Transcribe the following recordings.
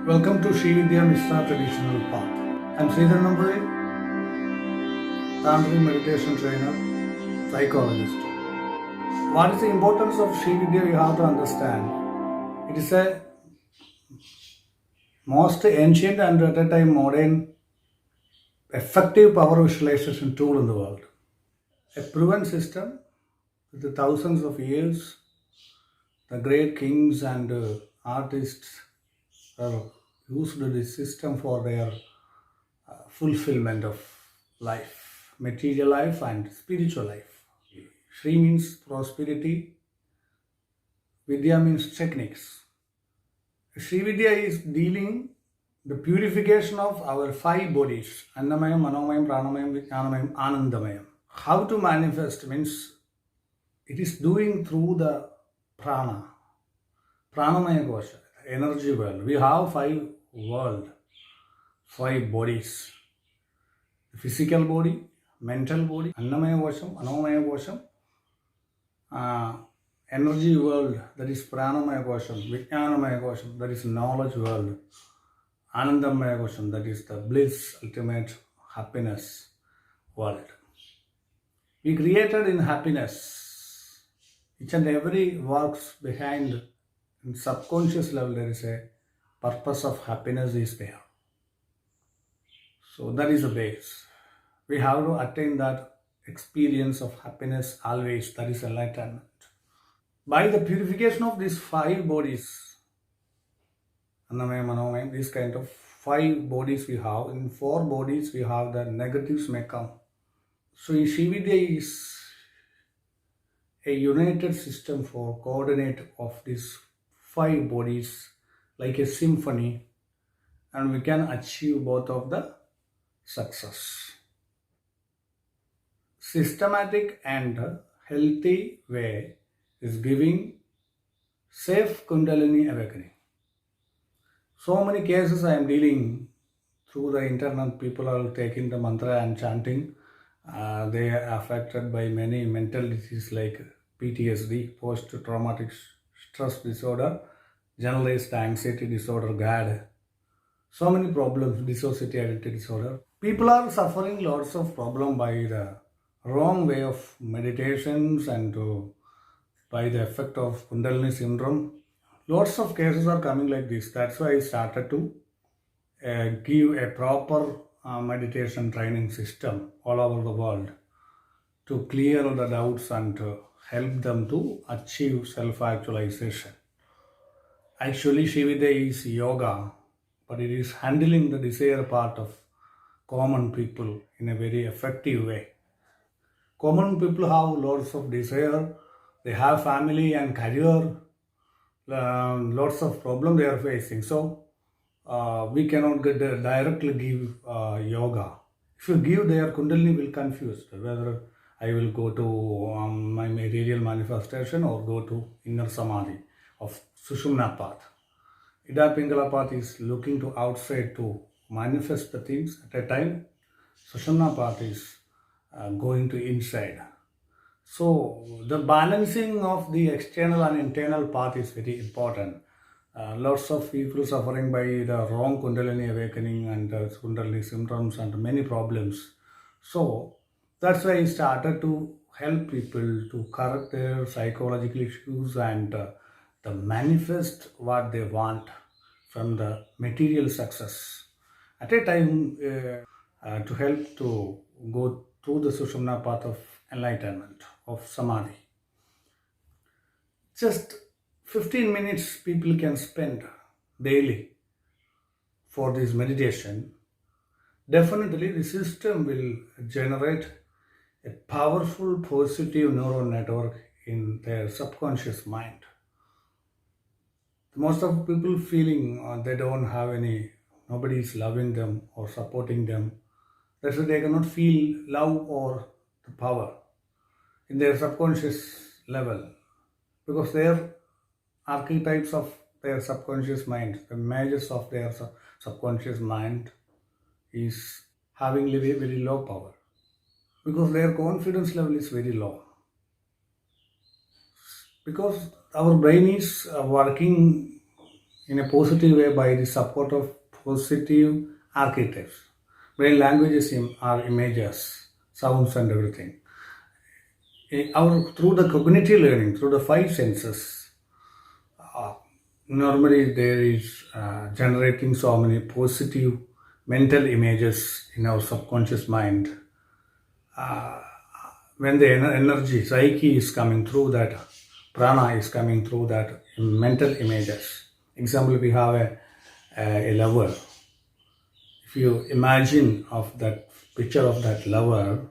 Welcome to Sri Vidya Mishra Traditional Path. I'm Sridhar Namburi, Tantric meditation trainer, psychologist. What is the importance of Sri Vidya? You have to understand. It is a most ancient and at a time modern effective power visualization tool in the world. A proven system with the thousands of years, the great kings and artists have used this system for their fulfillment of life, material life and spiritual life. Shri means prosperity, Vidya means techniques. Sri Vidya is dealing the purification of our five bodies, Annamayam, Manomayam, Pranamayam, Vijnanamayam, Anandamayam. How to manifest means it is doing through the prana, Pranamaya Kosha, energy world. We have five bodies. Physical body, mental body, Annamaya Kosham, Anomaya Kosham, energy world, that is Pranamaya Kosham, Vijnanamaya Kosham, that is knowledge world, Anandamaya Kosham, that is the bliss, ultimate happiness world. We created in happiness. Each and every works behind in subconscious level there is a purpose of happiness is there. So that is the base. We have to attain that experience of happiness always, that is enlightenment. By the purification of these five bodies, Annamaya, Manomayam, these kind of five bodies we have, in four bodies we have the negatives may come. So Sri Vidya is a united system for coordinate of these five bodies like a symphony, and we can achieve both of the success. Systematic and healthy way is giving safe Kundalini awakening. So many cases I am dealing through the internet. People are taking the mantra and chanting. They are affected by many mental diseases like PTSD, post-traumatic stress disorder, generalized anxiety disorder, GAD. So many problems, dissociative identity disorder. People are suffering lots of problem by the wrong way of meditations and by the effect of Kundalini syndrome. Lots of cases are coming like this. That's why I started to give a proper meditation training system all over the world to clear the doubts and help them to achieve self-actualization. Actually, Sri Vidya is yoga, but it is handling the desire part of common people in a very effective way. Common people have lots of desire, they have family and career, lots of problem they are facing. So we cannot directly give yoga. If you give, their Kundalini will confuse whether I will go to my material manifestation or go to inner samadhi of Sushumna path. Ida Pingala path is looking to outside to manifest the things at a time. Sushumna path is going to inside. So the balancing of the external and internal path is very important. Lots of people suffering by the wrong Kundalini awakening and Kundalini symptoms and many problems. So that's why I started to help people to correct their psychological issues and the manifest what they want from the material success. At a time to help to go through the Sushumna path of enlightenment, of Samadhi. Just 15 minutes people can spend daily for this meditation. Definitely the system will generate a powerful positive neural network in their subconscious mind. Most of people feeling they don't have nobody is loving them or supporting them. That's why they cannot feel love or the power in their subconscious level, because their archetypes of their subconscious mind, the images of their subconscious mind is having very, very low power, because their confidence level is very low. Because our brain is working in a positive way by the support of positive archetypes. Brain languages are images, sounds, and everything. Through the cognitive learning, through the five senses, normally there is generating so many positive mental images in our subconscious mind. When the energy, psyche is coming through that, prana is coming through that mental images. Example, we have a lover. If you imagine of that picture of that lover,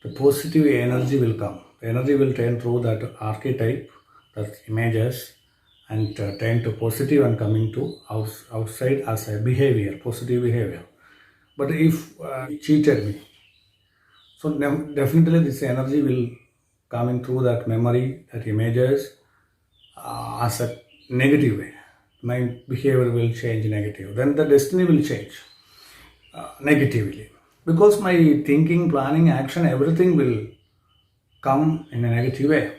the positive energy will come. The energy will turn through that archetype, that images, and turn to positive and coming to outside as a behavior, positive behavior. But if he cheated me, so definitely this energy will coming through that memory, that images, as a negative way. My behavior will change negative. Then the destiny will change negatively. Because my thinking, planning, action, everything will come in a negative way.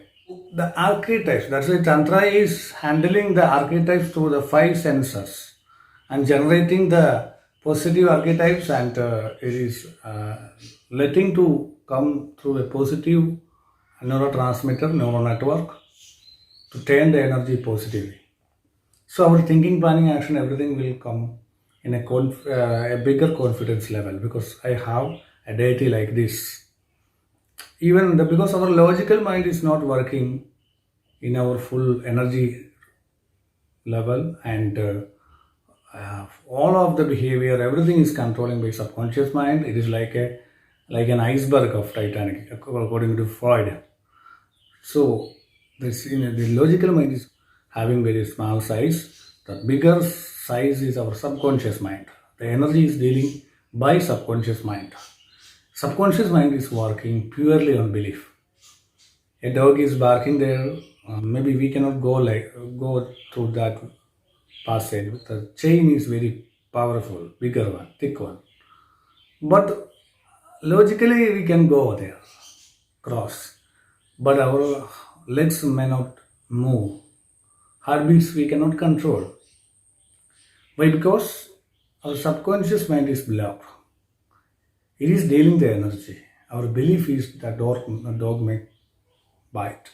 The archetypes, that's why Tantra is handling the archetypes through the five senses and generating the positive archetypes, and it is letting to come through a positive neurotransmitter, neural network to turn the energy positively. So our thinking, planning, action, everything will come in a bigger confidence level because I have a deity like this. Even because our logical mind is not working in our full energy level, and all of the behavior, everything is controlling by subconscious mind. It is like an iceberg of Titanic, according to Freud. So the logical mind is having very small size. The bigger size is our subconscious mind. The energy is dealing by subconscious mind. Subconscious mind is working purely on belief. A dog is barking there. Maybe we cannot go through that passage. The chain is very powerful, bigger one, thick one. But logically we can go there, cross. But our legs may not move. Heartbeats we cannot control. Why? Because our subconscious mind is blocked. It is dealing the energy. Our belief is that dog may bite.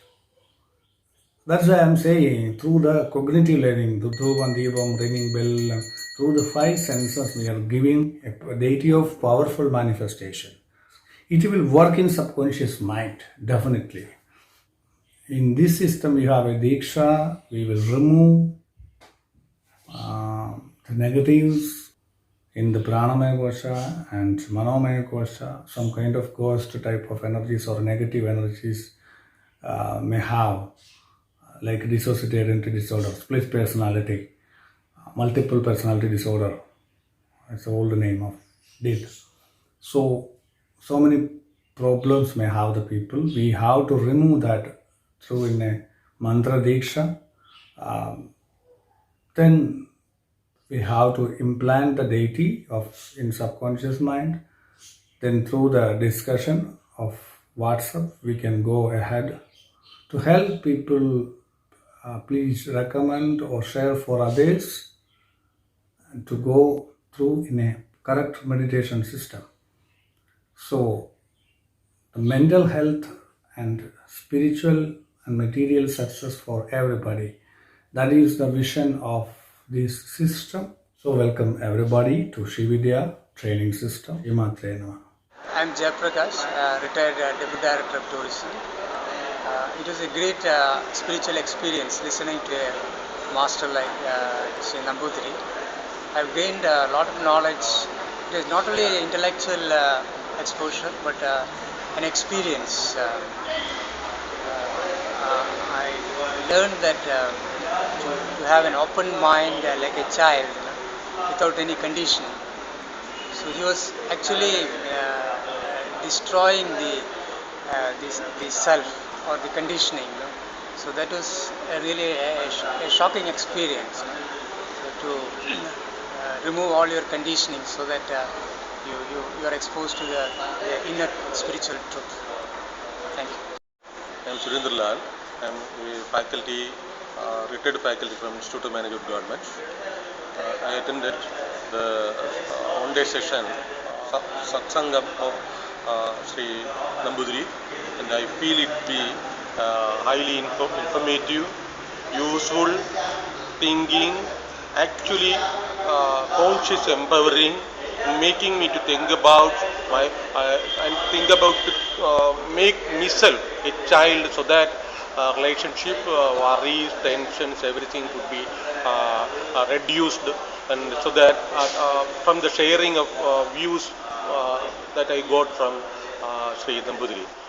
That's why I'm saying through the cognitive learning, the Dhruvam, Deevam, ringing bell, and through the five senses, we are giving a deity of powerful manifestation. It will work in subconscious mind, definitely. In this system, we have a Diksha, we will remove the negatives in the Pranamaya Kosha and Manomaya Kosha. Some kind of ghost type of energies or negative energies may have, like dissociative identity disorder, split personality, multiple personality disorder. It's the old name of it. So many problems may have the people. We have to remove that through in a mantra diksha. Then we have to implant the deity in subconscious mind. Then through the discussion of WhatsApp, we can go ahead to help people. Please recommend or share for others to go through in a correct meditation system. So the mental health and spiritual and material success for everybody. That is the vision of this system. So welcome everybody to Srividya Training System. I'm Jayaprakash, retired Deputy Director of Tourism. It was a great spiritual experience listening to a master like Sri Nambudiri. I've gained a lot of knowledge. It is not only intellectual exposure but an experience. I learned that to have an open mind like a child, without any conditioning. So he was actually destroying the self or the conditioning. So that was really a shocking experience, to remove all your conditioning so that you are exposed to the inner spiritual truth. Thank you. I am Surendra Lal. I am a faculty retired faculty from Institute of Management Government. I attended the one-day session, Satsangam of Sri Nambudiri, and I feel it be highly informative, useful, thinking, actually conscious, empowering, making me to think about my and think about to make myself a child, so that relationship, worries, tensions, everything could be reduced, and so that from the sharing of views that I got from Sri Nambudiri.